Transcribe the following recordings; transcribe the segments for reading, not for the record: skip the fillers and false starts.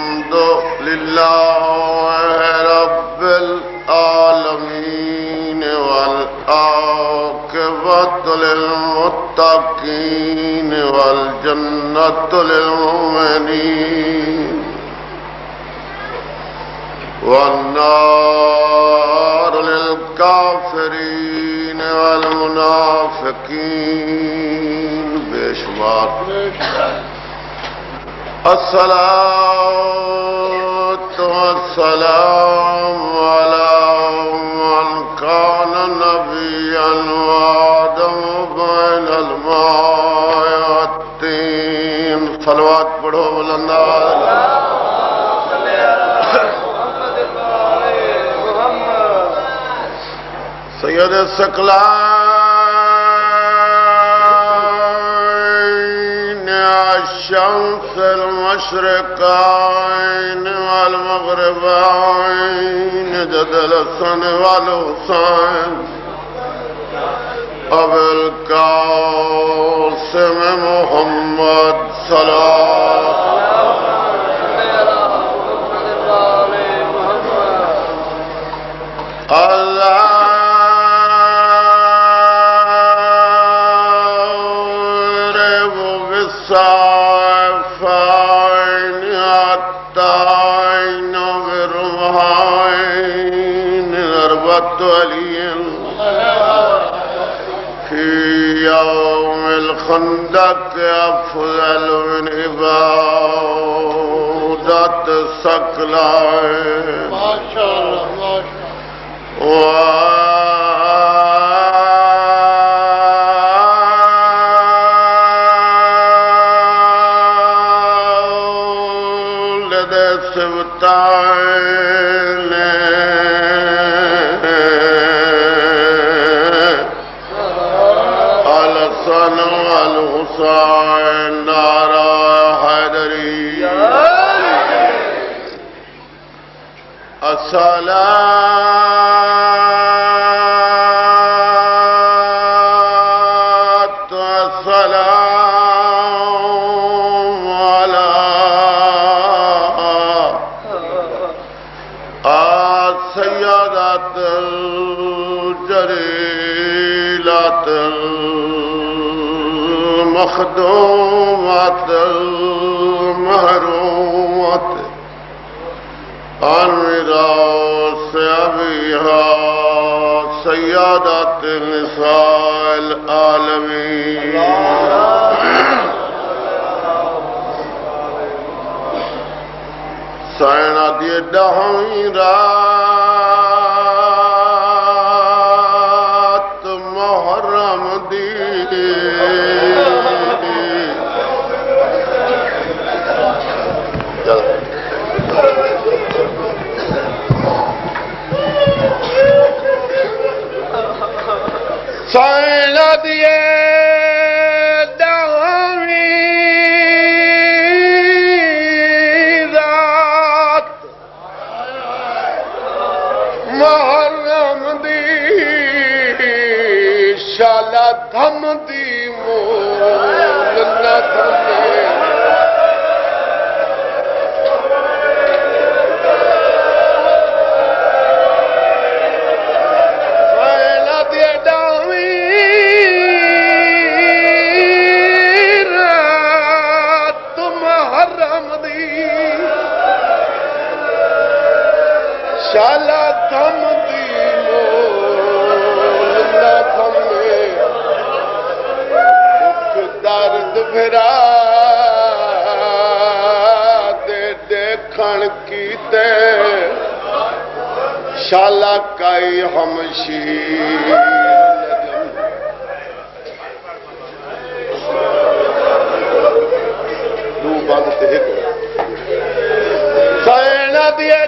अल्हम्दुलिल्लाह रब्बिल आलमीन वल आक़िबतु लिल मुत्तक़ीन वल जन्नतु लिल मुमिनीन वन नारु लिल काफ़िरीन वल मुनाफ़िक़ीन। बेशुमार अस्सलातु वस्सलामु अला मन कान नबिय्यन व आदम बैनल माइ वत्तीन। सलवात पढ़ो बुलंदा। सैयद सकलाइन अश-शम्सिल मशरिक़ैन वल मग़रिबैन जदल हसन वल हुसैन अबुल क़ासिम मुहम्मद सल्लल्लाहु खंदक अफज़ल मिन इबादत सकलाए। वालिद सिबताइन अल-हसन वल हुसैन नारा हैदरी। अस्सलातु वस्सलामु अला सय्यदातिल जलीलातिल मखदूमातिल महरूमात अन-मिरास अबीहा सय्यदातिन निसाइल आलमीन। सैना दिए दहवीं रात मुहर्रम दी सैना दिए दहवीं रात मुहर्रम दी शाला थम दी मोल न थमे। शाला थम दी मोल न थमे। दुख दर्द फिरा दे देखण कीते शाला काई हमशीर दू बंद ते हिक सैना दिए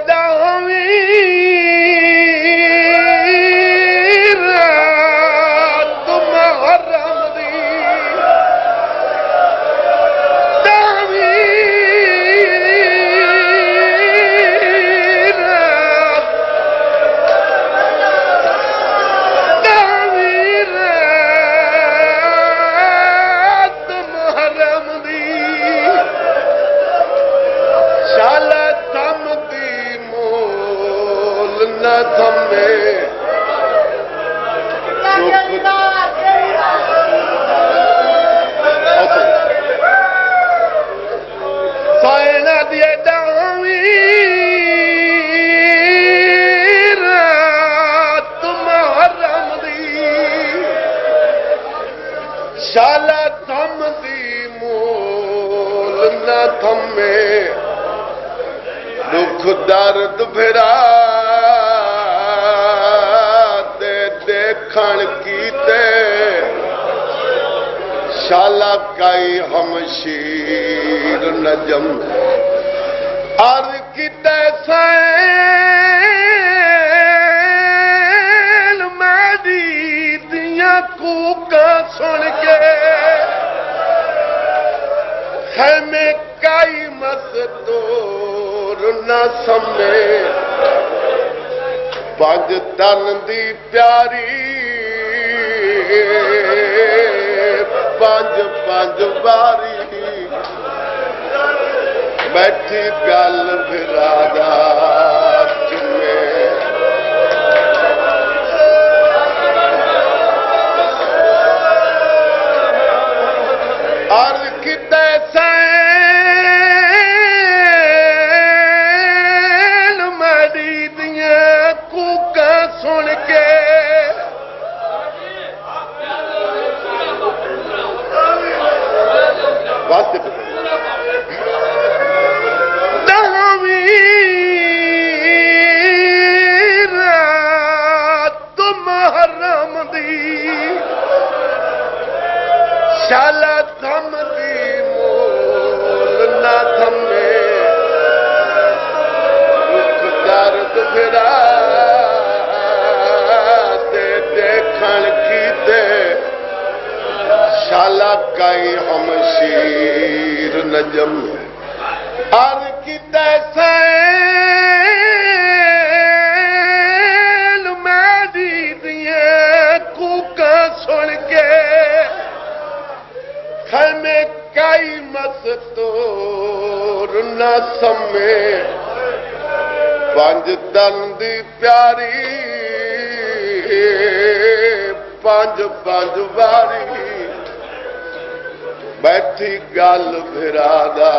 न थमे साइना दिए डावी रात मुहर्रम दी शाला थम दी मूल न थमे दुख दर्द फिरा ते देखण कीते शाला काई हमशीर नजम अर्ज कीते सैन मैदी दियां कूकां सुन के खैमे काई मस्तूर न समे पंज तन दी प्यारी पंज पंज बारी बैठी गल फिरादा चुमे अर्ज कीते सैन मैदी दियां कूकां सुन के वास्ते रात मुहर्रम दी शाला थम दी मूल न थमे दुख दर्द फिरा ते देखण कीते शाला काई हमशीर नजम अर्ज कीते सैन मैदी दियां कूकां सुन के खैमे काई मस्तूर न समे पंज तन दी प्यारी पंज पंज बारी बैठी गल फिरादा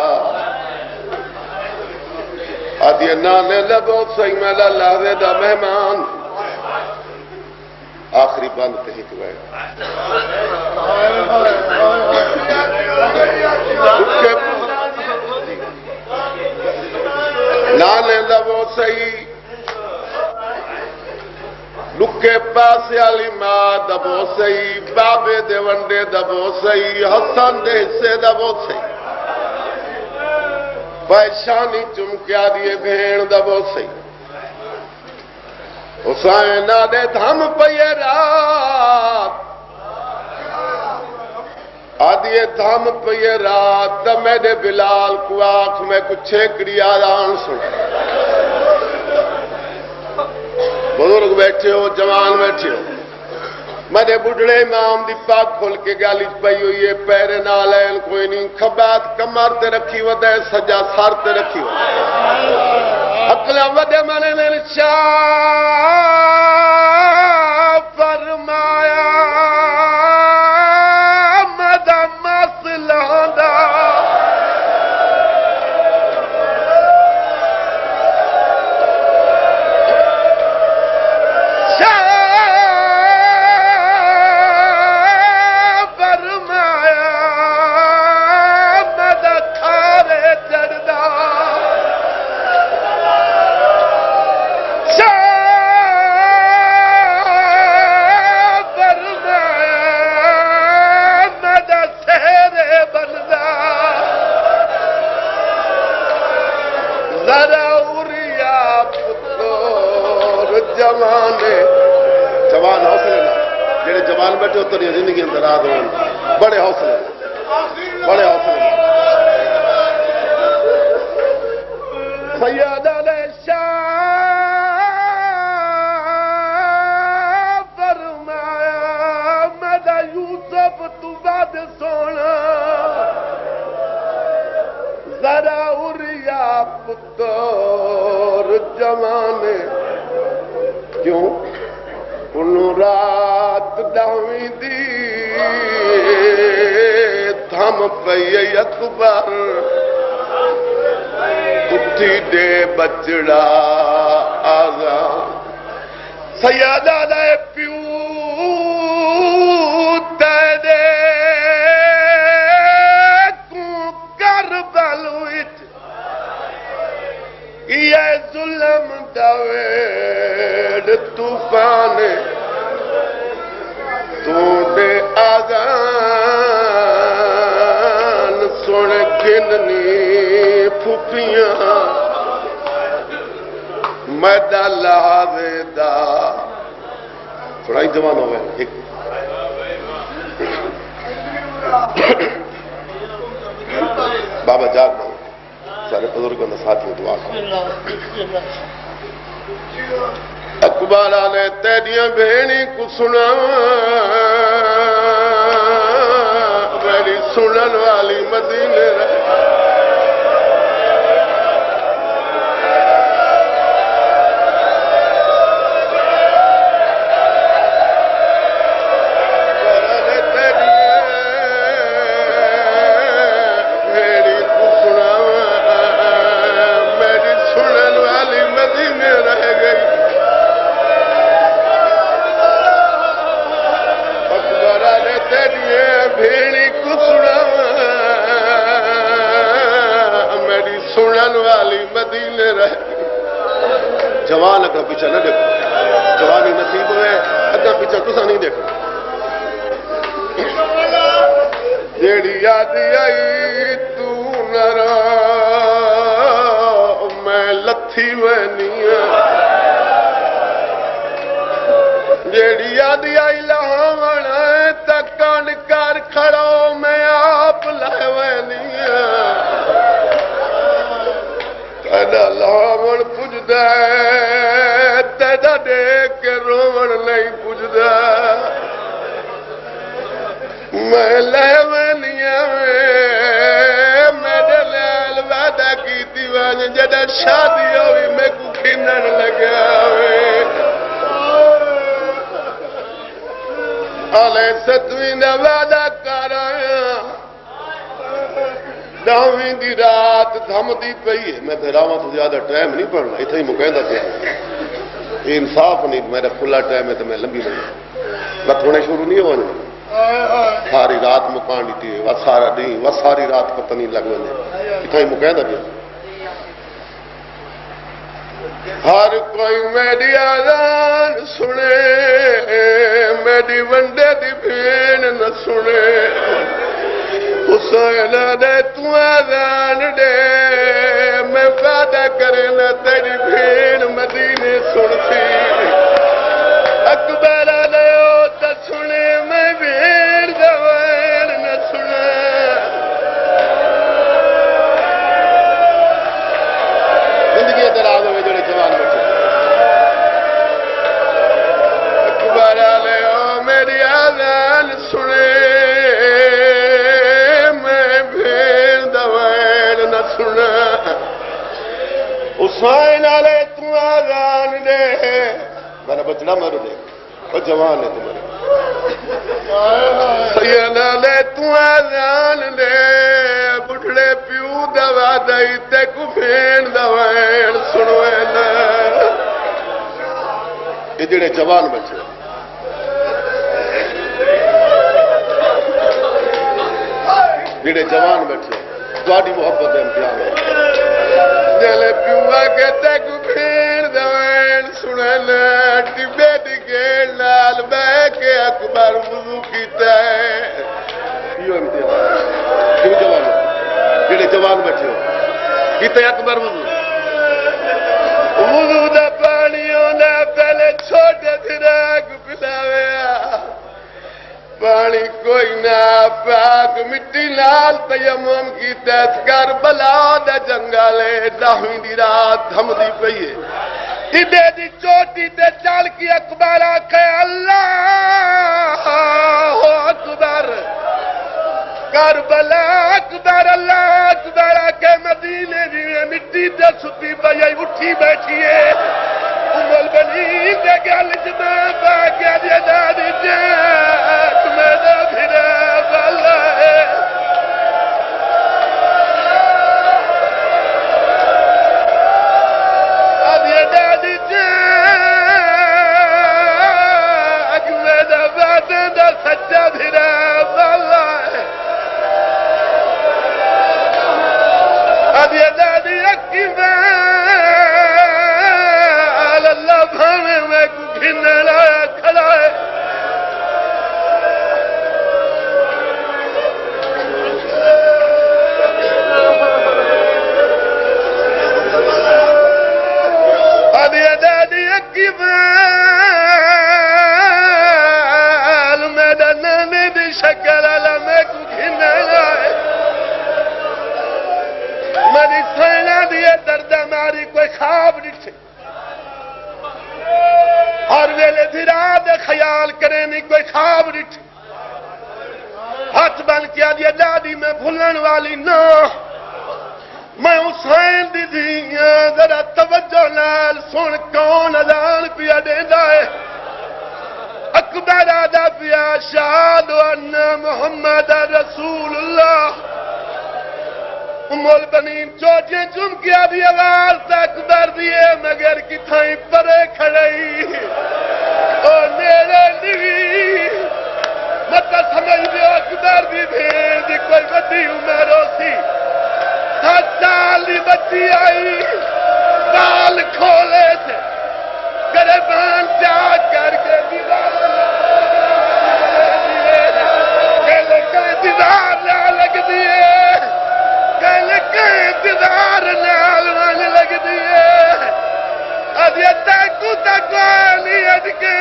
आदि नाने लबो सही मेला लादे दा मेहमान आखिरी बंद ते हिक वे नाने लबो सही लुके पासे वाली मां दबो सही बाबे दे वंडे दबो सही हसन दे हिस्से दबो सही पैशानी चुमकिया दिए भेण दबो सही हुसैन दे धम पये रात आदिए धम पये रात मेरे बिलाल को आंख में कुछ छेकड़ी आरान सुन बुजुर्ग बैठे हो जवान बैठे हो मेरे बुढ़े इमाम दी पग खोल के गाली पई हुई है पैर नाल कोई नहीं खबात कमर ते रखी वदे सजा सर ते रखी वदे अकला वदे मने ने शाह फरमाया मदा मसला दा जवान हौसले ना जेड़े जवान बैठे उतर जिंदगी अंदर आ गए बड़े हौसले सैयद शाह फरमाया मदा यूसुफ तू बाद सोना जरा उरिया पुत्र जमाने जो उन रात डावी दी थम पई अकबर उठी दे बचड़ा आगा सयादा दे प्यू तेरे को करबल विच ये जुल्म दवेड़ तूफान तूने आगान सुन गिननी फुफियां मैदा लहावे दा थोड़ा ही जवान हो गया एक बाबा जाग दो सारे बुजुर्गों ने साथियों दुआ अकबर ने तेरिया भेणी को सुना मेरी सुनन वाली मदीने जवान अगर पीछे न देखो जवानी नसीब है अगर पीछे तुसा नहीं देखो जेड़ी याद आई तू नरा मैं लथी वनिया जेड़ी याद आई लावण तकन कर खड़ो मैं आप लावनिया तेरा लावण पुजदा तेरा देख के रोवण नहीं पुजदा मैं लैवनिया मेरे लाल वादा की दीवान जदा शादी होई मैं को खिनन लगा आले सतवीं दा वादा कराया दावी दी रात थमदी पई है मैं फिरावा तो ज्यादा टाइम नहीं पढ़ना इथे ही मुकैदा पिया इंसाफ नहीं मेरा खुला टाइम है तो मैं लंबी नहीं मैं थोड़े शुरू नहीं हो सारी रात मुकान दी वह सारा नहीं वह सारी रात पता नहीं लग वने इथे ही मुकैदा पिया हर कोई मेरी आजान सुने मेरी वंडे दी भेण न सुने हुसैन दे तू आजान दे मैं वादा करे न तेरी भेण मदीने सुनती अकबर दे त सुने मैं भेण दवान न सुना जिंदगी दराज हो जोड़े जवान बच्चे अकबर ले ओ मेरी आजान सुने हुसैन आले तू आजान दे मेरा बचड़ा मर दे और जवान है तुम्हारे सैयद आले तू आजान दे बुढ़े प्यू दवा दई ते कुफेन दवैन सुनो ये जेड़े जवान बच्चे जेड़े जवान बच्चे थोड़ी मोहब्बत का इम्तिहान है जले प्यूआ के तक फेर दवैन सुनन टिब्बे दी गेल नाल बह के अकबर वुजू कीता है यो इम्तिहान क्यों जवान जेड़े जवान बैठे हो कीते अकबर वुजू दा पानी ओंदा पहले छोटे दिराग पिलावे पानी कोई ना पाक मिट्टी लाल तयम्मुम की तस्कर बला दा जंगले दावी दी रात थमदी पई है इदे दी चोटी ते चल की अकबर आखे अल्लाह अकबर करबला अकबर अल्लाह अकबर आखे मदीने दी मिट्टी ते सुती पई उठी बैठी है उमल बनी दे गल च मैं बाग्या जदा दी जात मेरा फिरा वाला है अदिया दादी जात मेरा वादे दा सच्चा फिरा वाला है अदिया दादी अक्की अल्लाह भावे मैं को घिनने लाया खड़ा है अदिया दादी अक्की मेरा नाने दी शक्ल अला मैं को घिनने लाया मेरी सैना दिए दर्द मारी कोई ख्वाब नहीं हर वेले फिरा दे ख्याल करे नहीं कोई ख्वाब नहीं हाथ बन के आदि दादी में भूलन वाली ना मैं हुसैन दी दिया जरा तवज्जो नाल सुन कौन अजान पिया देंदा है अकबर आदा पिया शाद अन्ना मुहम्मद रसूलुल्लाह उम्मुल बनीन चोटियां चुम के आदि आवाज तक दर दिए मगर किथाई परे खड़ई ओ मेरे निवी मत समझ दे अकबर दी भेड़ दी कोई बड़ी उम्र होती 7 साल दी बच्ची आई बाल खोले थे गरीबान त्याग करके दीवार इंतजार ना लग दिए इंतजार नाल मन लग दिए अभी तक नहीं अटके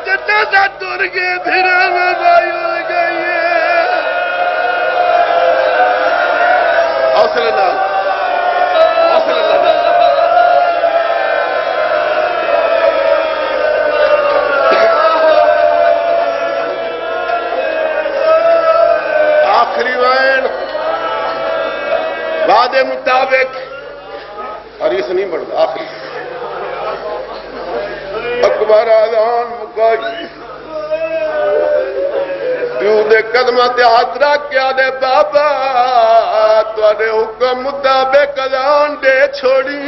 जटा सा तुर के फिर में बाई गई हौसले नाल आखिरी वैन वादे मुताबिक और इस नहीं बढ़ता आखिरी अकबर आजान मुकाई प्यू दे कदम ते हाथ रख के आदे बाबा तुहाडे हुक्म मुताबिक अजान दे छोड़ी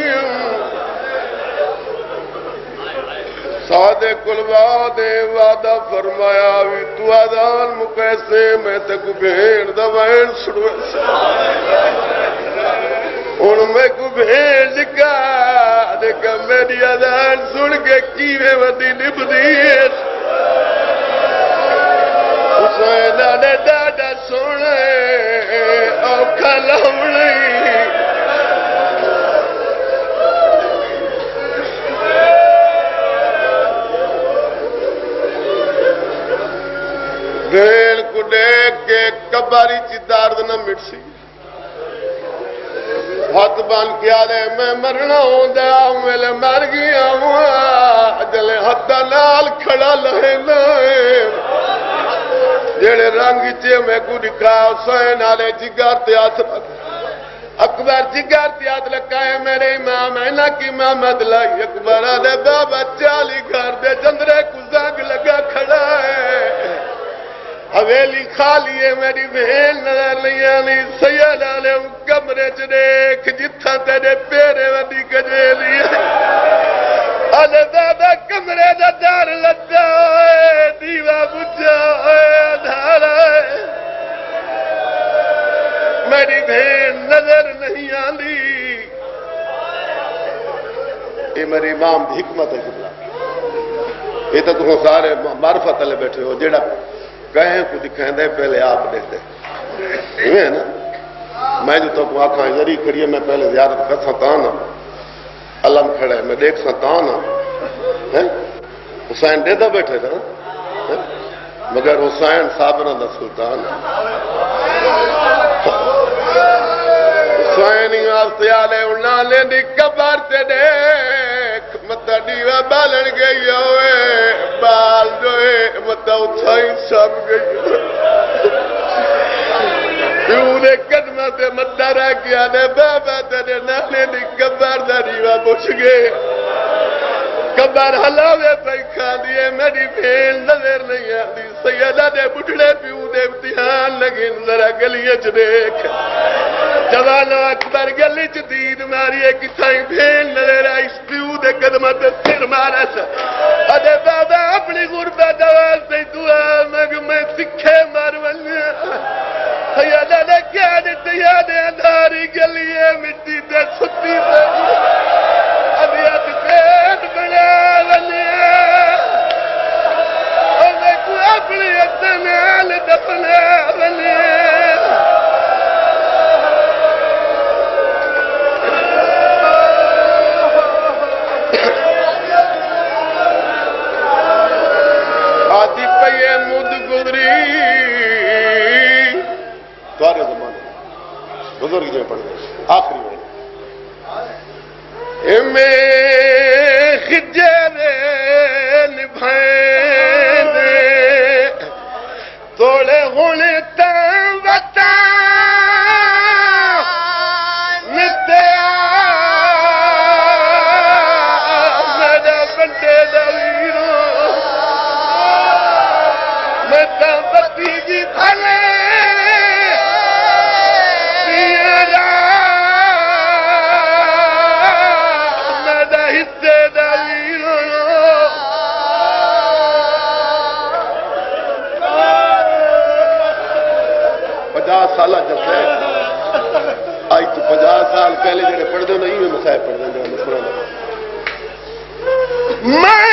सादे कुलवा दे वादा फरमाया भी तू अजान मुकैसे मैं तक भेड़ दा वैन सुनवे हूं मैं को भेज का मेरी अजान सुन के कीवे वदी निभदी हुसैन ने डाडा सुने औखा लाउणी भेड़ को देख के कबारी ची दर्द न मिटसी हाथ बन के आले मैं मरना होंदा मेले मर गया जले हथ नाल खड़ा लहना जेड़े रंग चे मैं को दिखा हुसैन आले जिगर ते हाथ रख अकबर जिगर ते हाथ लगाए मेरे इमाम है ना कि मोहम्मद लाई अकबर आले बाबा 40 घर दे जंदरे को जंग लगा खड़ा है हवेली खाली है मेरी बहन नजर नहीं आनी सैयद आले कमरे च देख जिथा तेरे पेरे वदी कजेली अले दादा कमरे दा दर लद्दा दीवा बुझा धारा मेरी बहन नजर नहीं आती ये मेरी इमाम की हिकमत है ये तो तुम सारे मार्फत वाले बैठे हो जेड़ा कहें को दिखाते पहले आप देखते है ना मैं जो तो आखा जरी खड़ी मैं पहले जियारत कर सकता ना अलम खड़े मैं देख सकता ना है हुसैन देदा बैठे था मगर हुसैन साबरा दा सुल्तान हुसैन आले उन्नाले दी कबर ते देख मत दीवा बालन गई होए बाल जो मत उठाई सब गई पूरे कदम से मत्ता रह गया ने बाबा तेरे नाने दी कबर दा दीवा बुझ गए खबर हलावे पैखा दिए मेरी भेल नजर नहीं आती सैयदा दे बुढ़ड़े प्यू दे इम्तिहान लगे जरा गलियां च देख जवानो अकबर गली च दीद मारिए किथाई भेल नजर आई प्यू दे कदम ते सिर मारा अदे बाबा अपनी गुरबत आवाज से दुआ मग मैं सिखे मार सैयदा ने क्या दिते याद अंधारी गलिए मिट्टी ते सुती अबियत पेट बना बनिया अपनी अतनाल दफना बनिया आदि पे मुद गुजरी तुम्हारे जमाने बुजुर्ग जो पढ़ गए आखिरी में खिजरे निभाए तोड़े हुणे बता नित्या मेरा बंदे दवीरो मैं तो बत्ती जी भले साल जैसे आज तो 50 साल पहले जो पढ़ते नहीं हुए मसाए पढ़ते मैं